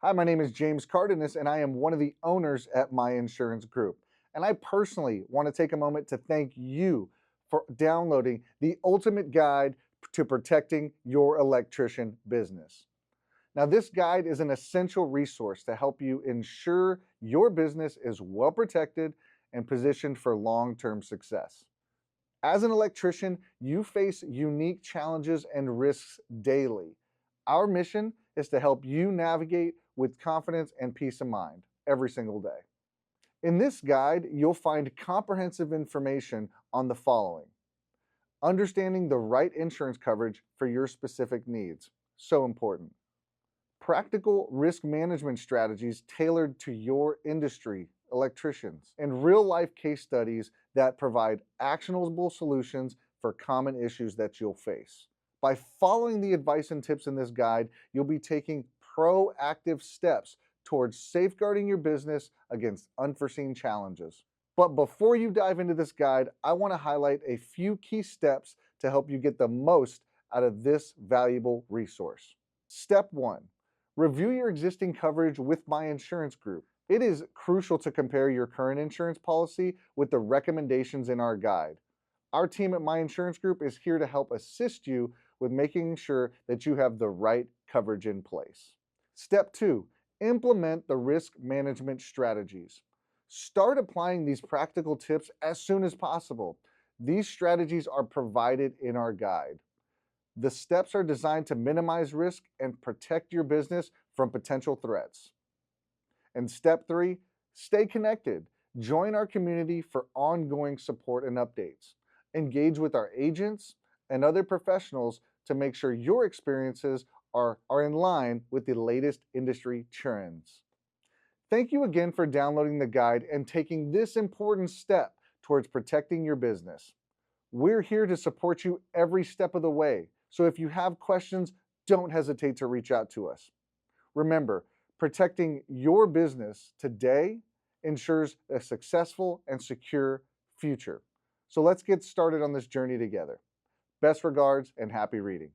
Hi, my name is James Cardenas, and I am one of the owners at My Insurance Group. And I personally want to take a moment to thank you for downloading the ultimate guide to protecting your electrician business. Now, this guide is an essential resource to help you ensure your business is well protected and positioned for long term success. As an electrician, you face unique challenges and risks daily. Our mission is to help you navigate with confidence and peace of mind every single day. In this guide, you'll find comprehensive information on the following: understanding the right insurance coverage for your specific needs, so important. Practical risk management strategies tailored to your industry, electricians, and real life case studies that provide actionable solutions for common issues that you'll face. By following the advice and tips in this guide, you'll be taking proactive steps towards safeguarding your business against unforeseen challenges. But before you dive into this guide, I want to highlight a few key steps to help you get the most out of this valuable resource. Step 1. Review your existing coverage with My Insurance Group. It is crucial to compare your current insurance policy with the recommendations in our guide. Our team at My Insurance Group is here to help assist you with making sure that you have the right coverage in place. Step 2. Implement the risk management strategies. Start applying these practical tips as soon as possible. These strategies are provided in our guide. The steps are designed to minimize risk and protect your business from potential threats. And step 3, stay connected. Join our community for ongoing support and updates. Engage with our agents and other professionals to make sure your experiences are in line with the latest industry trends. Thank you again for downloading the guide and taking this important step towards protecting your business. We're here to support you every step of the way. So if you have questions, don't hesitate to reach out to us. Remember, protecting your business today ensures a successful and secure future. So let's get started on this journey together. Best regards and happy reading.